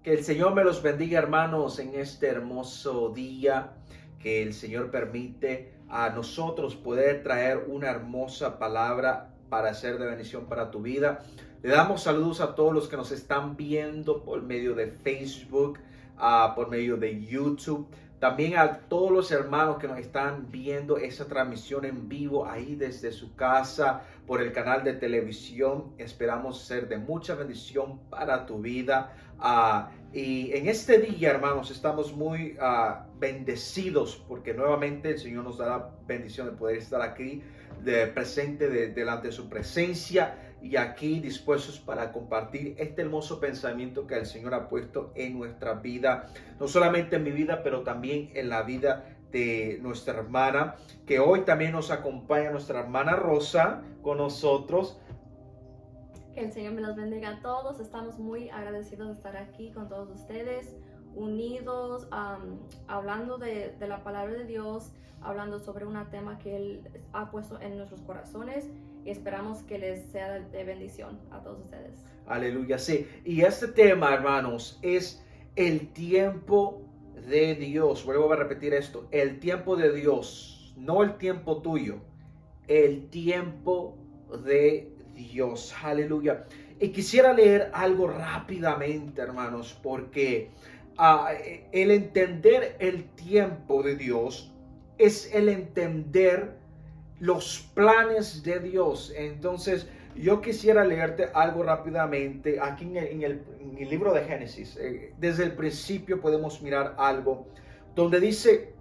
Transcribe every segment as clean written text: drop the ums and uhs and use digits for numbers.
Que el Señor me los bendiga, hermanos, en este hermoso día que el Señor permite a nosotros poder traer una hermosa palabra para ser de bendición para tu vida. Le damos saludos a todos los que nos están viendo por medio de Facebook, por medio de YouTube. También a todos los hermanos que nos están viendo esa transmisión en vivo ahí desde su casa, por el canal de televisión. Esperamos ser de mucha bendición para tu vida. Y en este día, hermanos, estamos muy bendecidos porque nuevamente el Señor nos da la bendición de poder estar aquí presente delante de su presencia y aquí dispuestos para compartir este hermoso pensamiento que el Señor ha puesto en nuestra vida, no solamente en mi vida, pero también en la vida de nuestra hermana, que hoy también nos acompaña nuestra hermana Rosa con nosotros. Que el Señor me los bendiga a todos. Estamos muy agradecidos de estar aquí con todos ustedes, unidos, hablando de la palabra de Dios, hablando sobre un tema que Él ha puesto en nuestros corazones y esperamos que les sea de bendición a todos ustedes. Aleluya, sí. Y este tema, hermanos, es el tiempo de Dios. Vuelvo a repetir esto, el tiempo de Dios, no el tiempo tuyo, el tiempo de Dios. Aleluya. Y quisiera leer algo rápidamente, hermanos, porque el entender el tiempo de Dios es el entender los planes de Dios. Entonces, yo quisiera leerte algo rápidamente aquí en el libro de Génesis. Desde el principio podemos mirar algo donde dice,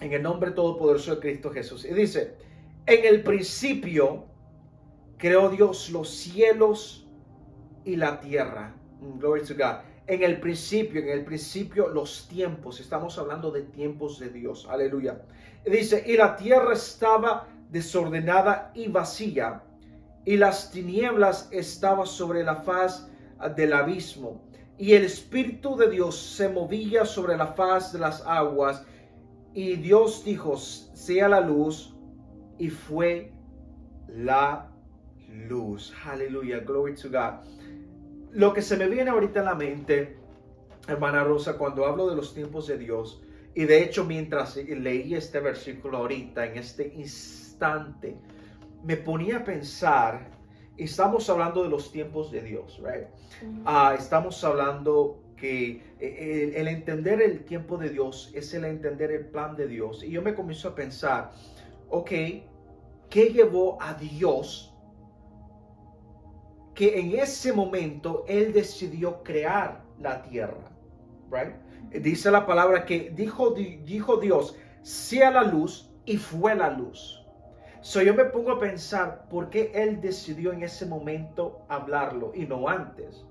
en el nombre todopoderoso de Cristo Jesús, y dice, en el principio creó Dios los cielos y la tierra. Glory to God. En el principio los tiempos. Estamos hablando de tiempos de Dios. Aleluya. Y dice, y la tierra estaba desordenada y vacía, y las tinieblas estaban sobre la faz del abismo, y el Espíritu de Dios se movía sobre la faz de las aguas. Y Dios dijo, sea la luz, y fue la luz. Aleluya, glory to God. Lo que se me viene ahorita en la mente, hermana Rosa, cuando hablo de los tiempos de Dios, y de hecho mientras leí este versículo ahorita, en este instante, me ponía a pensar, estamos hablando de los tiempos de Dios, right? Estamos hablando que el entender el tiempo de Dios es el entender el plan de Dios. Y yo me comienzo a pensar, ok, ¿qué llevó a Dios que en ese momento Él decidió crear la tierra? Right? Dice la palabra que dijo Dios, sea la luz, y fue la luz. So yo me pongo a pensar por qué Él decidió en ese momento hablarlo y no antes.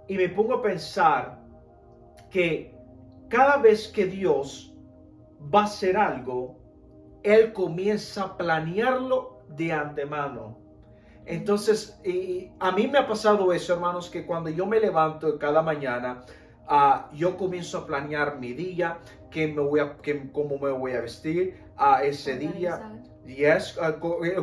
Y me pongo a pensar que cada vez que Dios va a hacer algo, Él comienza a planearlo de antemano. Entonces, a mí me ha pasado eso, hermanos, que cuando yo me levanto cada mañana, yo comienzo a planear mi día, cómo me voy a vestir ese día. Yes,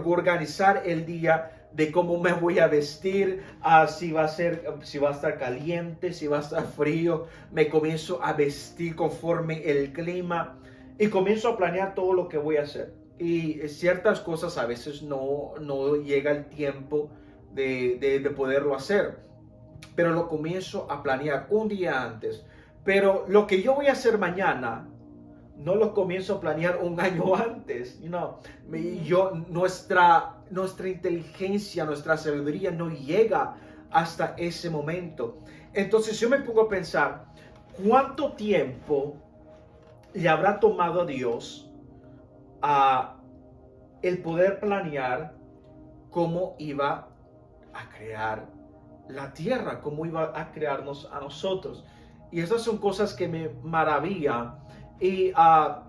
organizar el día de cómo me voy a vestir, si va a estar caliente, si va a estar frío. Me comienzo a vestir conforme el clima y comienzo a planear todo lo que voy a hacer. Y ciertas cosas a veces no llega el tiempo de poderlo hacer, pero lo comienzo a planear un día antes. Pero lo que yo voy a hacer mañana no lo comienzo a planear un año antes. Nuestra inteligencia, nuestra sabiduría no llega hasta ese momento. Entonces yo me pongo a pensar, ¿cuánto tiempo le habrá tomado a Dios el poder planear cómo iba a crear la tierra, cómo iba a crearnos a nosotros? Y esas son cosas que me maravillan y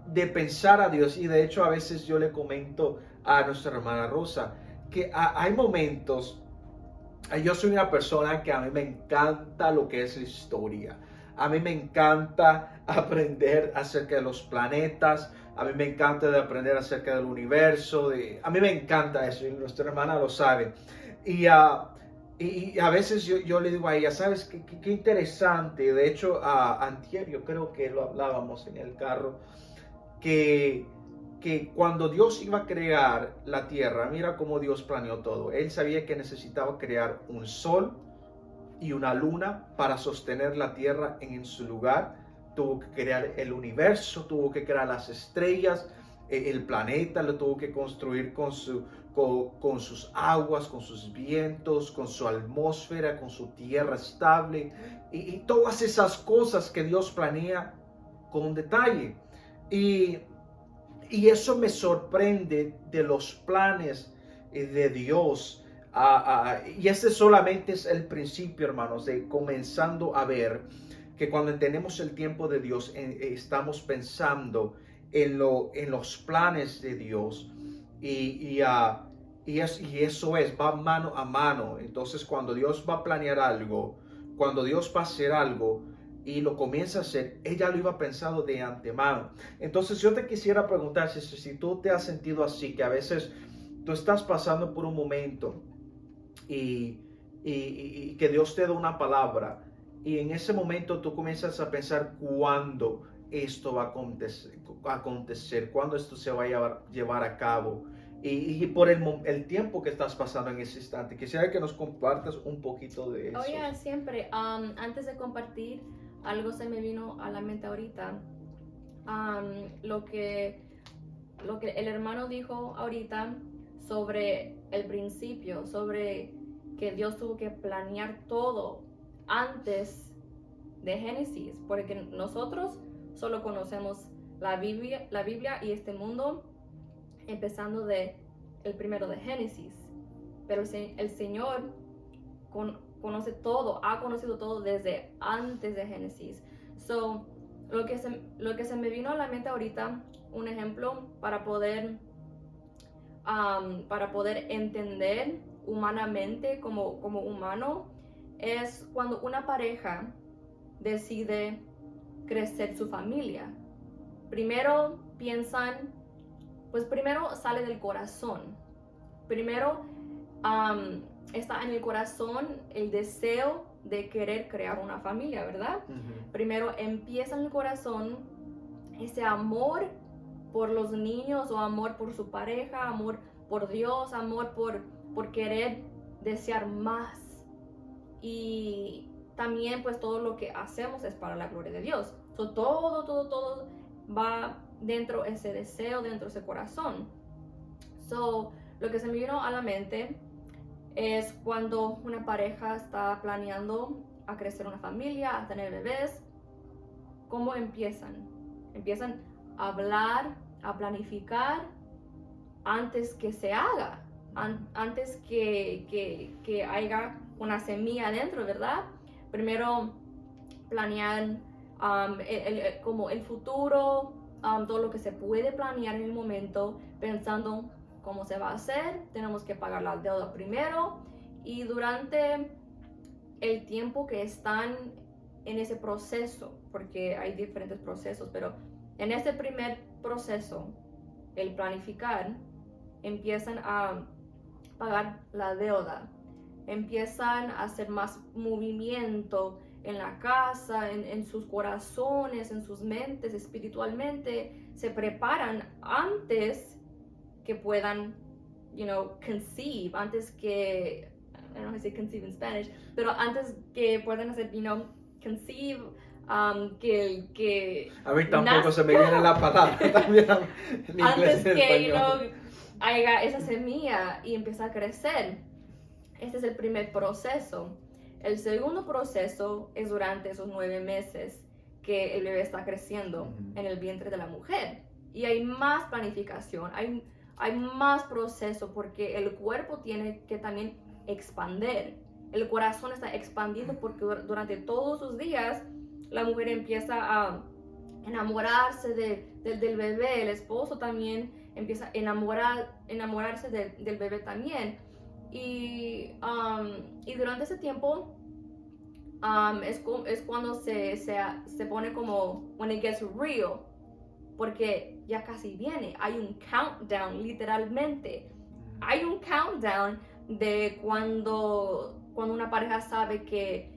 de pensar a Dios. Y de hecho a veces yo le comento a nuestra hermana Rosa que hay momentos, yo soy una persona que a mí me encanta lo que es la historia. A mí me encanta aprender acerca de los planetas. A mí me encanta aprender acerca del universo. A mí me encanta eso y nuestra hermana lo sabe. Y a veces yo le digo a ella, ¿sabes qué interesante? De hecho, antier yo creo que lo hablábamos en el carro, que, que cuando Dios iba a crear la tierra, mira cómo Dios planeó todo. Él sabía que necesitaba crear un sol y una luna para sostener la tierra en su lugar. Tuvo que crear el universo, tuvo que crear las estrellas, el planeta lo tuvo que construir con sus aguas, con sus vientos, con su atmósfera, con su tierra estable y todas esas cosas que Dios planea con detalle. Y, y eso me sorprende de los planes de Dios. Y ese solamente es el principio, hermanos, de comenzando a ver que cuando entendemos el tiempo de Dios, estamos pensando en los planes de Dios. Y eso va mano a mano. Entonces, cuando Dios va a planear algo, cuando Dios va a hacer algo y lo comienza a hacer, ella lo iba pensado de antemano. Entonces, yo te quisiera preguntar si tú te has sentido así, que a veces tú estás pasando por un momento y que Dios te da una palabra y en ese momento tú comienzas a pensar cuándo esto va a acontecer, cuándo esto se va a llevar a cabo y por el tiempo que estás pasando en ese instante. Quisiera que nos compartas un poquito de eso. Oye, siempre, antes de compartir, algo se me vino a la mente ahorita. Lo que el hermano dijo ahorita sobre el principio, sobre que Dios tuvo que planear todo antes de Génesis, porque nosotros solo conocemos la Biblia y este mundo empezando de el primero de Génesis, pero el Señor conoce todo, ha conocido todo desde antes de Génesis. So, lo que se me vino a la mente ahorita, un ejemplo para poder entender humanamente como humano, es cuando una pareja decide crecer su familia. Primero sale del corazón. Primero está en el corazón el deseo de querer crear una familia, ¿verdad? Uh-huh. Primero empieza en el corazón ese amor por los niños o amor por su pareja, amor por Dios, amor por querer desear más. Y también pues todo lo que hacemos es para la gloria de Dios. So, todo va dentro ese deseo, dentro ese corazón. So, lo que se me vino a la mente es cuando una pareja está planeando a crecer una familia, a tener bebés. ¿Cómo empiezan? Empiezan a hablar, a planificar antes que se haga, antes que haya una semilla adentro, ¿verdad? Primero planean como el futuro, todo lo que se puede planear en el momento, pensando cómo se va a hacer, tenemos que pagar la deuda primero, y durante el tiempo que están en ese proceso, porque hay diferentes procesos, pero en este primer proceso, el planificar, empiezan a pagar la deuda, empiezan a hacer más movimiento en la casa, en sus corazones, en sus mentes, espiritualmente, se preparan antes que puedan, conceive, antes que, I don't know how to say conceive in Spanish, pero antes que puedan hacer, conceive, que a mí tampoco se me viene la palabra también en antes inglés, que haya esa semilla y empieza a crecer. Este es el primer proceso. El segundo proceso es durante esos 9 meses que el bebé está creciendo en el vientre de la mujer, y hay más planificación, hay más proceso, porque el cuerpo tiene que también expandir. El corazón está expandiendo porque durante todos sus días la mujer empieza a enamorarse del bebé, el esposo también empieza a enamorarse del bebé también. Y durante ese tiempo es cuando se pone como when it gets real, porque ya casi viene. Hay un countdown, literalmente. Hay un countdown de cuando cuando una pareja sabe que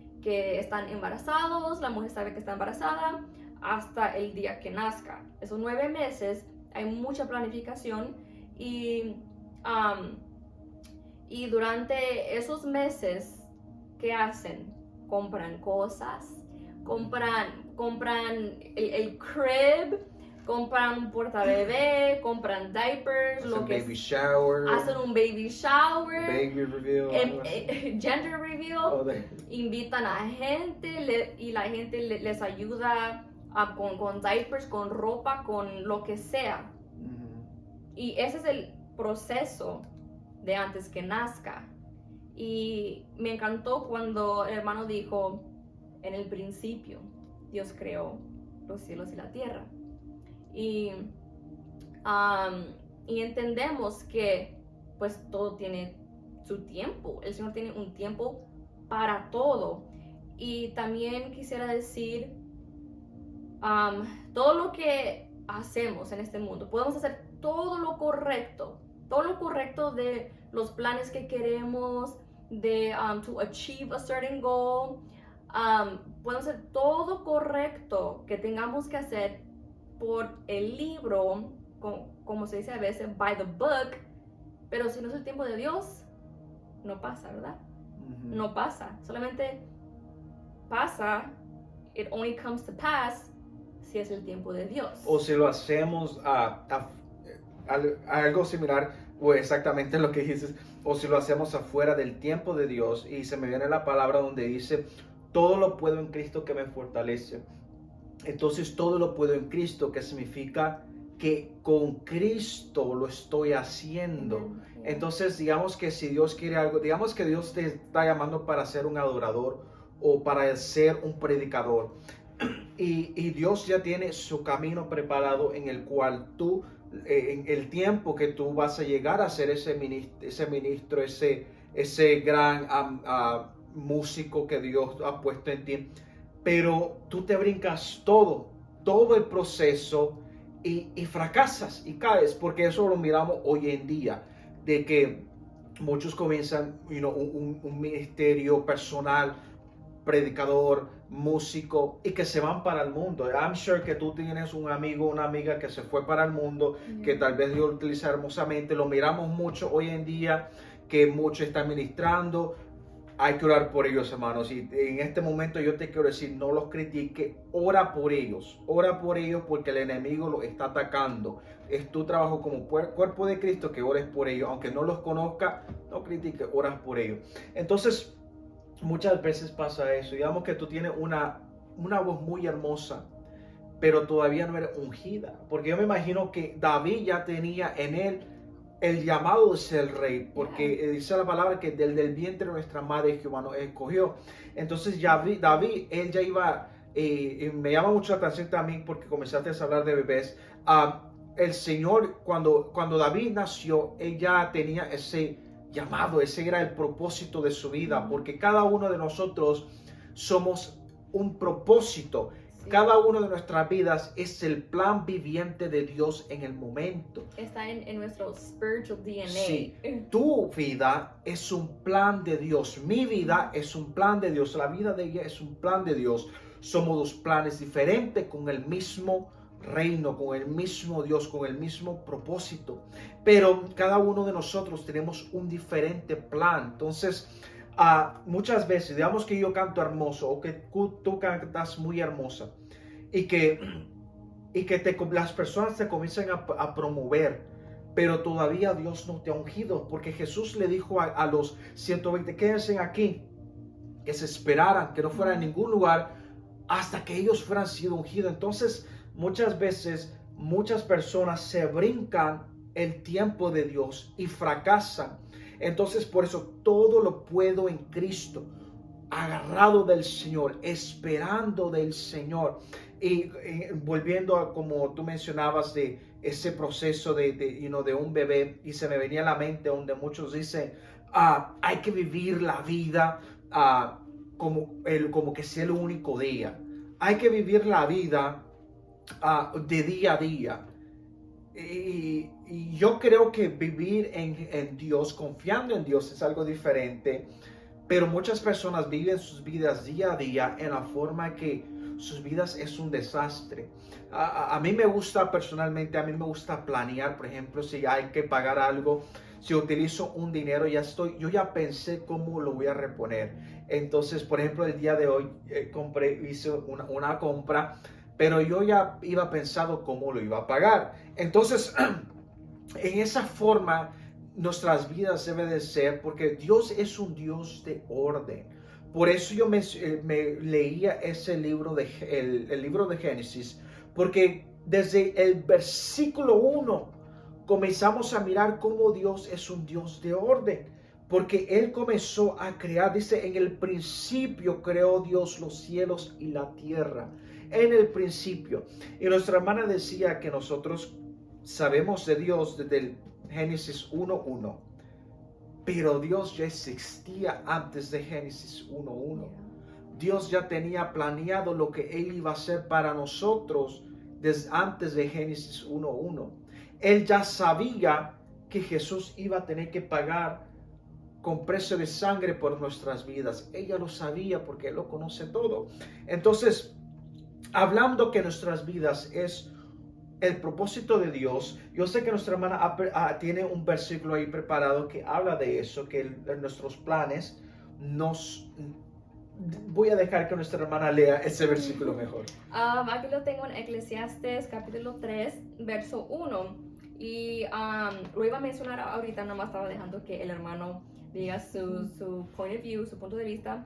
están embarazados, la mujer sabe que está embarazada, hasta el día que nazca. Esos 9 meses hay mucha planificación y durante esos meses, ¿qué hacen? Compran cosas, compran el crib, compran un portabebé, compran diapers, hacen un baby shower, baby reveal, gender reveal, invitan a gente y la gente les ayuda con diapers, con ropa, con lo que sea. Y ese es el proceso de antes que nazca. Y me encantó cuando el hermano dijo, en el principio Dios creó los cielos y la tierra. Y entendemos que pues todo tiene su tiempo. El Señor tiene un tiempo para todo. Y también quisiera decir, todo lo que hacemos en este mundo, podemos hacer todo lo correcto de los planes que queremos, de to achieve a certain goal. Podemos hacer todo correcto que tengamos que hacer por el libro, como se dice a veces, by the book, pero si no es el tiempo de Dios, no pasa, ¿verdad? No pasa, solamente pasa, it only comes to pass si es el tiempo de Dios. O si lo hacemos algo similar, o exactamente lo que dices, o si lo hacemos afuera del tiempo de Dios, y se me viene la palabra donde dice, todo lo puedo en Cristo que me fortalece. Entonces todo lo puedo en Cristo, que significa que con Cristo lo estoy haciendo. Entonces digamos que si Dios quiere algo, digamos que Dios te está llamando para ser un adorador o para ser un predicador, y Dios ya tiene su camino preparado en el cual tú, en el tiempo que tú vas a llegar a ser ese ministro, ese gran músico que Dios ha puesto en ti, pero tú te brincas todo el proceso y fracasas y caes, porque eso lo miramos hoy en día, de que muchos comienzan un ministerio personal, predicador, músico, y que se van para el mundo. I'm sure que tú tienes un amigo, una amiga que se fue para el mundo, que tal vez Dios lo utiliza hermosamente. Lo miramos mucho hoy en día, que muchos están ministrando. Hay que orar por ellos, hermanos. Y en este momento yo te quiero decir, no los critique, ora por ellos porque el enemigo los está atacando. Es tu trabajo como cuerpo de Cristo que ores por ellos, aunque no los conozca, no critique, oras por ellos. Entonces, muchas veces pasa eso. Digamos que tú tienes una voz muy hermosa, pero todavía no eres ungida. Porque yo me imagino que David ya tenía en él el llamado de ser rey, porque dice la palabra que desde el vientre de nuestra madre Jehová nos escogió. Entonces David, él ya iba, me llama mucho la atención también porque comenzaste a hablar de bebés. El Señor, cuando David nació, él ya tenía ese llamado, ese era el propósito de su vida, porque cada uno de nosotros somos un propósito. Sí. Cada uno de nuestras vidas es el plan viviente de Dios en el momento. Está en nuestro spiritual DNA. Sí, tu vida es un plan de Dios, mi vida es un plan de Dios, la vida de ella es un plan de Dios. Somos dos planes diferentes con el mismo reino, con el mismo Dios, con el mismo propósito, pero cada uno de nosotros tenemos un diferente plan. Entonces muchas veces, digamos que yo canto hermoso o que tú cantas muy hermosa y que las personas te comienzan a promover, pero todavía Dios no te ha ungido, porque Jesús le dijo a los 120, quédense aquí, que se esperaran, que no fueran a ningún lugar hasta que ellos fueran sido ungidos. Entonces muchas veces muchas personas se brincan el tiempo de Dios y fracasan. Entonces por eso todo lo puedo en Cristo, agarrado del Señor, esperando del Señor. Y volviendo a como tú mencionabas de ese proceso de un bebé, y se me venía a la mente donde muchos dicen, hay que vivir la vida como que sea el único día. Hay que vivir la vida de día a día. Y yo creo que vivir en Dios, confiando en Dios, es algo diferente, Pero muchas personas viven sus vidas día a día en la forma que sus vidas es un desastre. A mí me gusta personalmente, a mí me gusta planear, por ejemplo, si hay que pagar algo, si utilizo un dinero, yo ya pensé cómo lo voy a reponer. Entonces, por ejemplo, el día de hoy hice una compra, pero yo ya iba pensado cómo lo iba a pagar. Entonces, en esa forma, nuestras vidas deben de ser, porque Dios es un Dios de orden. Por eso yo me leía ese libro, el libro de Génesis, porque desde el versículo 1 comenzamos a mirar cómo Dios es un Dios de orden. Porque Él comenzó a crear, dice, en el principio creó Dios los cielos y la tierra. En el principio. Y nuestra hermana decía que nosotros sabemos de Dios desde el Génesis 1:1, pero Dios ya existía antes de Génesis 1:1. Dios ya tenía planeado lo que Él iba a hacer para nosotros desde antes de Génesis 1:1. Él ya sabía que Jesús iba a tener que pagar con precio de sangre por nuestras vidas. Ella lo sabía porque Él lo conoce todo. Entonces, hablando que nuestras vidas es el propósito de Dios, yo sé que nuestra hermana tiene un versículo ahí preparado que habla de eso, que nuestros planes nos... Voy a dejar que nuestra hermana lea ese versículo mejor. Aquí lo tengo en Eclesiastes capítulo 3, verso 1. Y lo iba a mencionar ahorita, nomás estaba dejando que el hermano diga su point of view, su punto de vista.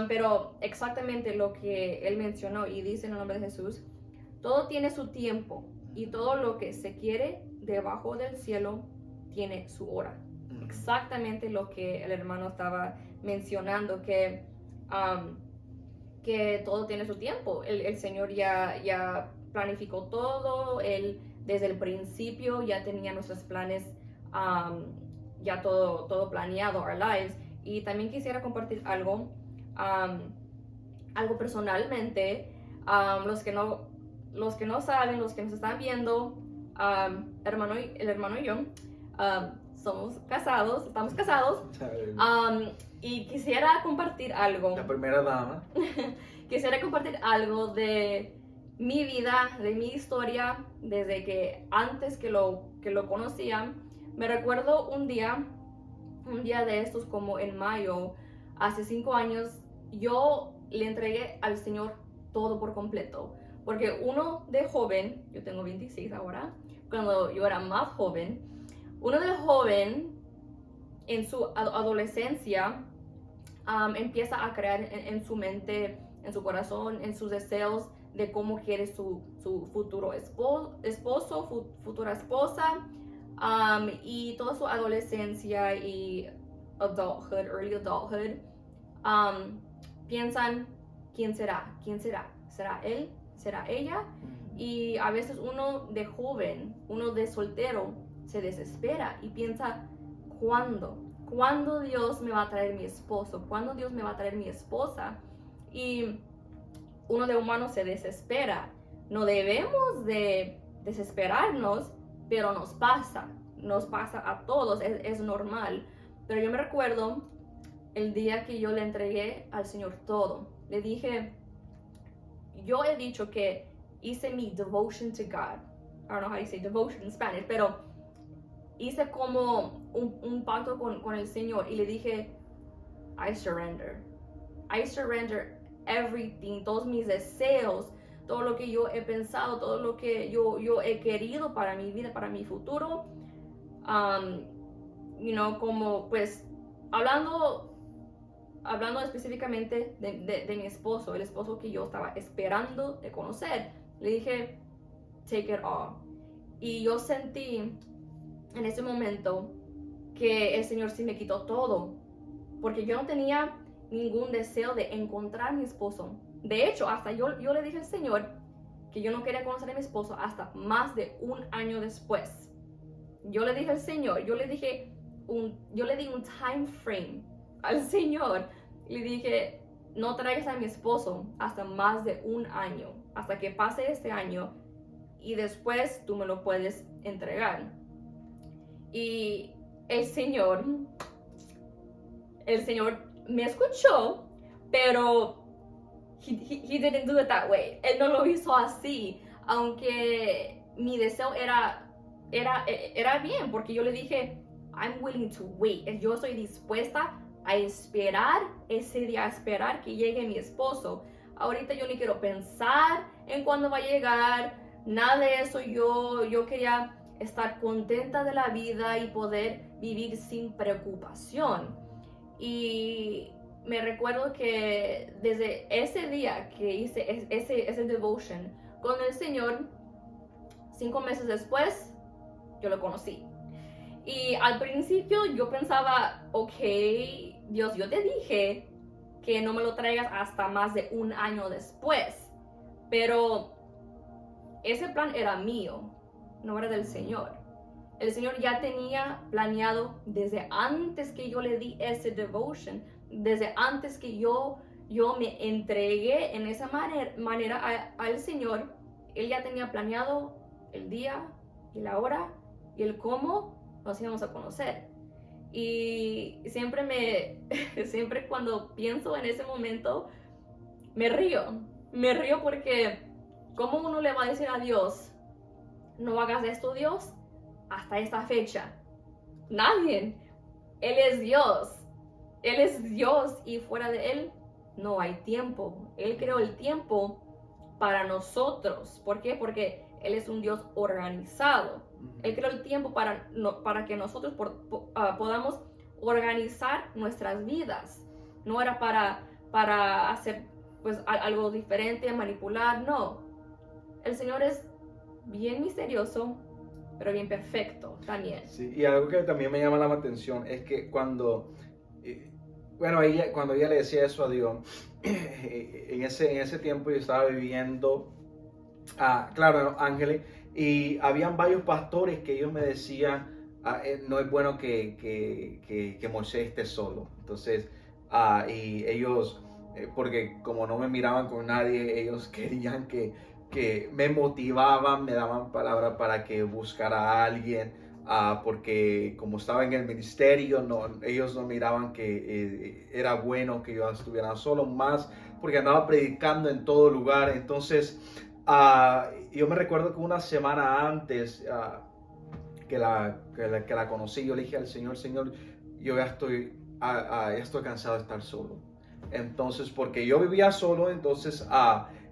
Pero exactamente lo que él mencionó y dice en el nombre de Jesús: todo tiene su tiempo y todo lo que se quiere debajo del cielo tiene su hora. Exactamente lo que el hermano estaba mencionando, que todo tiene su tiempo. El Señor ya planificó todo, Él desde el principio ya tenía nuestros planes, ya todo planeado, our lives. Y también quisiera compartir algo personalmente. Los que no saben, los que nos están viendo, el hermano y yo estamos casados. Y quisiera compartir algo. La primera dama. Quisiera compartir algo de mi vida, de mi historia, desde que antes que lo conocía. Me recuerdo un día de estos, como en mayo, hace 5 años, yo le entregué al Señor todo por completo. Porque uno de joven, yo tengo 26 ahora, cuando yo era más joven, uno de joven en su adolescencia empieza a crear en su mente, en su corazón, en sus deseos de cómo quiere su futuro esposo, futura esposa, y toda su adolescencia y early adulthood, piensan, ¿quién será? ¿Será él? ¿Será ella? Y a veces uno de joven, uno de soltero, se desespera y piensa, ¿Cuándo Dios me va a traer mi esposo? ¿Cuándo Dios me va a traer mi esposa? Y uno de humano se desespera. No debemos de desesperarnos, pero nos pasa a todos, es normal. Pero yo me recuerdo el día que yo le entregué al Señor todo. Le dije, yo he dicho que hice mi devotion to God. I don't know how you say devotion in Spanish, pero hice como un pacto con el Señor y le dije, I surrender everything, todos mis deseos, todo lo que yo he pensado, todo lo que yo he querido para mi vida, para mi futuro. Como pues hablando específicamente de mi esposo, el esposo que yo estaba esperando de conocer, le dije, take it all. Y yo sentí en ese momento que el Señor sí me quitó todo, porque yo no tenía ningún deseo de encontrar a mi esposo. De hecho, hasta yo le dije al Señor que yo no quería conocer a mi esposo hasta más de 1 año después. Yo le dije al Señor, yo le di un time frame al Señor. Le dije, no traigas a mi esposo hasta más de 1 año, hasta que pase este año y después tú me lo puedes entregar. Y el Señor me escuchó, pero he didn't do it that way. Él no lo hizo así, aunque mi deseo era bien, porque yo le dije, I'm willing to wait. Yo estoy dispuesta a esperar ese día, a esperar que llegue mi esposo. Ahorita yo ni quiero pensar en cuándo va a llegar, nada de eso. Yo quería estar contenta de la vida y poder vivir sin preocupación. Y me recuerdo que desde ese día que hice ese devotion con el Señor, 5 meses después, yo lo conocí. Y al principio yo pensaba, ok, Dios, yo te dije que no me lo traigas hasta más de 1 año después. Pero ese plan era mío, no era del Señor. El Señor ya tenía planeado desde antes que yo le di ese devotion, desde antes que yo me entregué en esa manera al Señor. Él ya tenía planeado el día y la hora y el cómo nos íbamos a conocer. Y siempre cuando pienso en ese momento, me río porque ¿cómo uno le va a decir a Dios, no hagas esto, Dios, hasta esta fecha? Nadie. Él es Dios y fuera de Él no hay tiempo. Él creó el tiempo para nosotros. ¿Por qué? Porque Él es un Dios organizado. Él creó el tiempo para que nosotros podamos organizar nuestras vidas. No era para hacer pues algo diferente, manipular, no. El Señor es bien misterioso, pero bien perfecto también. Sí, y algo que también me llama la atención es que cuando ella le decía eso a Dios, en ese tiempo yo estaba viviendo, claro, Ángeles, y habían varios pastores que ellos me decían, no es bueno que Moisés esté solo. Entonces, y ellos, porque como no me miraban con nadie, ellos querían que me motivaban, me daban palabras para que buscara a alguien, porque como estaba en el ministerio, ellos no miraban que era bueno que yo estuviera solo, más porque andaba predicando en todo lugar. Entonces, yo me recuerdo que una semana antes que la conocí, yo le dije al Señor, yo ya estoy cansado de estar solo. Entonces, porque yo vivía solo, entonces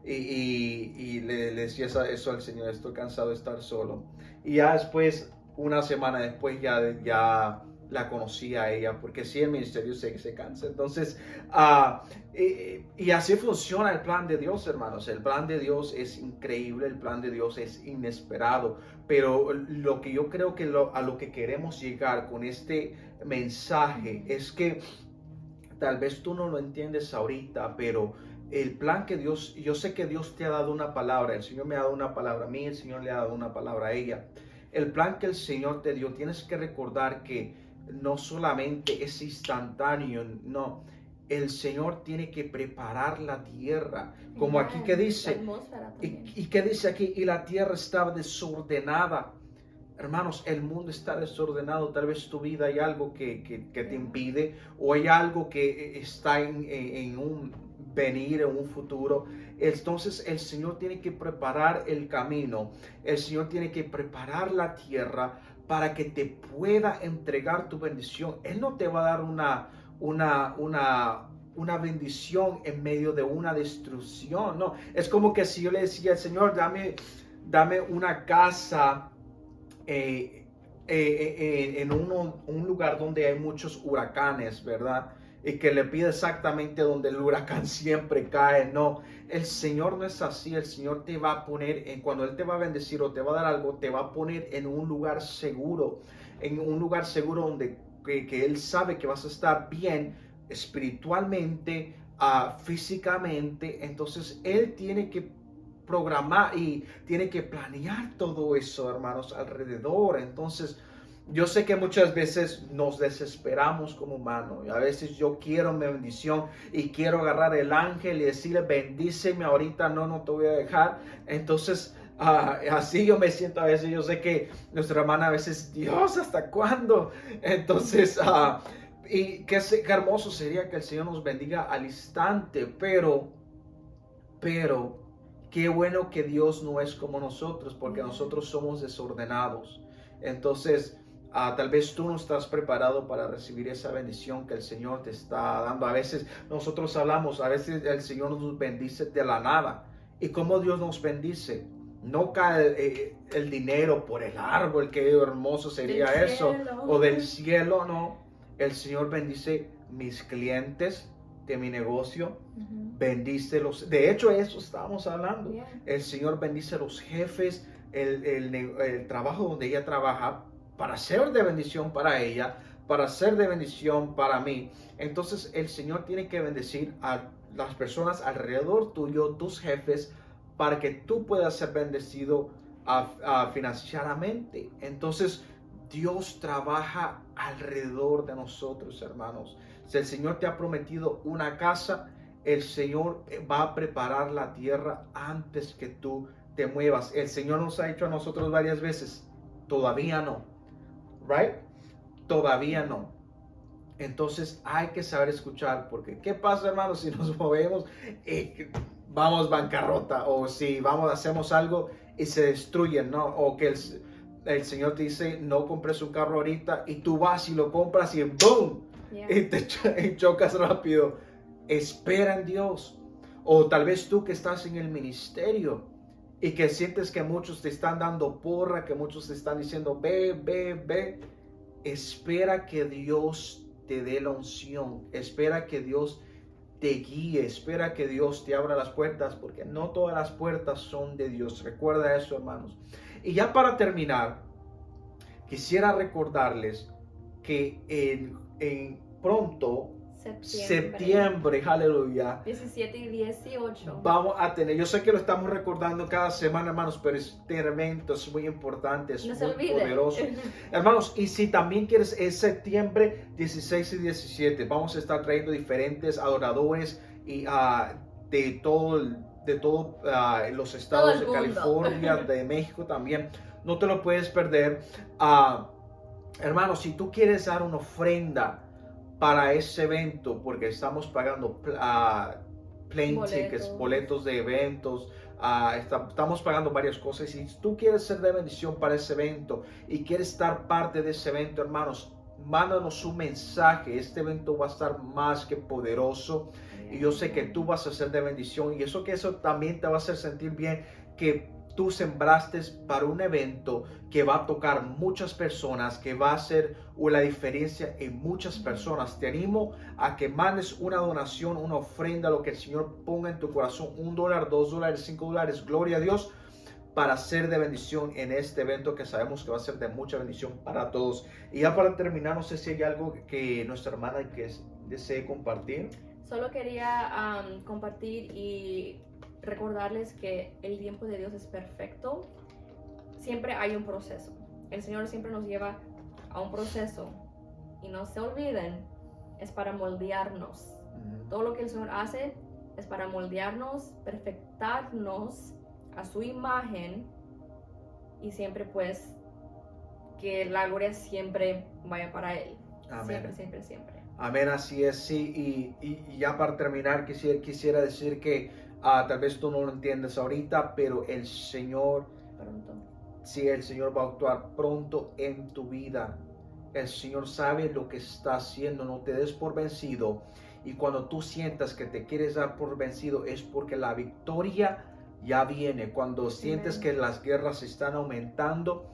y le decía eso al Señor, estoy cansado de estar solo. Y ya después, una semana después, ya la conocí a ella, porque sí, el ministerio se cansa. Entonces, y así funciona el plan de Dios, hermanos. El plan de Dios es increíble, el plan de Dios es inesperado, pero lo que yo creo que a lo que queremos llegar con este mensaje es que tal vez tú no lo entiendes ahorita, pero el plan que Dios, yo sé que Dios te ha dado una palabra, el Señor me ha dado una palabra a mí, el Señor le ha dado una palabra a ella. El plan que el Señor te dio, tienes que recordar que no solamente es instantáneo, no. El Señor tiene que preparar la tierra, como aquí que dice, y que dice aquí, y la tierra estaba desordenada. Hermanos, el mundo está desordenado. Tal vez tu vida hay algo que te impide, o hay algo que está en un venir, en un futuro. Entonces el Señor tiene que preparar el camino. El Señor tiene que preparar la tierra para que te pueda entregar tu bendición. Él no te va a dar una bendición en medio de una destrucción. No, es como que si yo le decía al Señor, dame una casa en un lugar donde hay muchos huracanes, ¿verdad? Y que le pide exactamente donde el huracán siempre cae. No, el Señor no es así. El Señor te va a poner, cuando Él te va a bendecir o te va a dar algo, te va a poner en un lugar seguro, donde que Él sabe que vas a estar bien espiritualmente, físicamente. Entonces Él tiene que programar y tiene que planear todo eso, hermanos, alrededor. Entonces, yo sé que muchas veces nos desesperamos como humanos. A veces yo quiero mi bendición y quiero agarrar el ángel y decirle, bendíceme ahorita, no te voy a dejar. Entonces, así yo me siento a veces. Yo sé que nuestra hermana a veces, Dios, ¿hasta cuándo? Entonces, Y qué hermoso sería que el Señor nos bendiga al instante, pero, qué bueno que Dios no es como nosotros, porque nosotros somos desordenados. Entonces, tal vez tú no estás preparado para recibir esa bendición que el Señor te está dando. A veces nosotros hablamos, a veces el Señor nos bendice de la nada. ¿Y cómo Dios nos bendice? No cae el dinero por el árbol, qué hermoso sería Del eso, cielo. o del cielo, no. El Señor bendice mis clientes de mi negocio, bendice los, de hecho eso estábamos hablando, Yeah. el Señor bendice los jefes, el trabajo donde ella trabaja, para ser de bendición para ella, para ser de bendición para mí. Entonces el Señor tiene que bendecir a las personas alrededor tuyo, tus jefes, para que tú puedas ser bendecido financieramente. Entonces Dios trabaja alrededor de nosotros, hermanos. Si el Señor te ha prometido una casa, el Señor va a preparar la tierra antes que tú te muevas. El Señor nos ha dicho a nosotros varias veces, todavía no, right? Todavía no. Entonces hay que saber escuchar, porque ¿qué pasa, hermanos, si nos movemos y vamos bancarrota, o si hacemos algo y se destruyen, ¿no? O que el Señor te dice, no compres un carro ahorita, y tú vas y lo compras y ¡boom! Yeah. Y chocas rápido. Espera en Dios. O tal vez tú que estás en el ministerio y que sientes que muchos te están dando porra, que muchos te están diciendo, ve. Espera que Dios te dé la unción. Espera que Dios te guíe. Espera que Dios te abra las puertas, porque no todas las puertas son de Dios. Recuerda eso, hermanos. Y ya para terminar, quisiera recordarles que en pronto, septiembre, aleluya, 17 y 18. vamos a tener, yo sé que lo estamos recordando cada semana, hermanos, pero este evento es muy importante, es No muy se olvide. poderoso. Hermanos, y si también quieres, es septiembre 16 y 17, vamos a estar trayendo diferentes adoradores y de todo los estados de California, de México también. No te lo puedes perder. Hermanos, si tú quieres dar una ofrenda para ese evento, porque estamos pagando plane tickets, boletos de eventos, estamos pagando varias cosas. Y si tú quieres ser de bendición para ese evento y quieres estar parte de ese evento, hermanos, mándanos un mensaje. Este evento va a estar más que poderoso y yo sé que tú vas a ser de bendición, y eso también te va a hacer sentir bien, que tú sembraste para un evento que va a tocar muchas personas, que va a hacer la diferencia en muchas personas. Te animo a que mandes una donación, una ofrenda, lo que el Señor ponga en tu corazón, $1, $2, $5, gloria a Dios, para ser de bendición en este evento que sabemos que va a ser de mucha bendición para todos. Y ya para terminar, no sé si hay algo que nuestra hermana desee compartir. Solo quería compartir y recordarles que el tiempo de Dios es perfecto. Siempre hay un proceso. El Señor siempre nos lleva a un proceso. Y no se olviden, es para moldearnos. Todo lo que el Señor hace es para moldearnos, perfectarnos a su imagen, y siempre pues que la gloria siempre vaya para Él. Amén. Siempre. Amén, así es, sí. Y ya para terminar, quisiera decir que tal vez tú no lo entiendes ahorita, pero el Señor, Pronto. sí, el Señor va a actuar pronto en tu vida. El Señor sabe lo que está haciendo. No te des por vencido. Y cuando tú sientas que te quieres dar por vencido, es porque la victoria ya viene. Cuando sientes que las guerras están aumentando,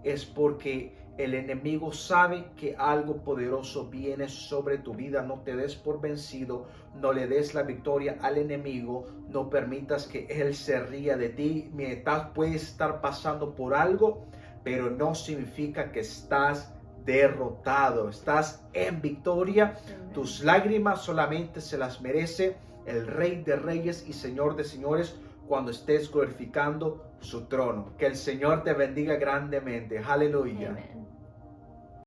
es porque el enemigo sabe que algo poderoso viene sobre tu vida. No te des por vencido, no le des la victoria al enemigo, no permitas que él se ría de ti. Puedes estar pasando por algo, pero no significa que estás derrotado, estás en victoria. Amén. Tus lágrimas solamente se las merece el Rey de Reyes y Señor de Señores, cuando estés glorificando su trono. Que el Señor te bendiga grandemente. Aleluya. Amén.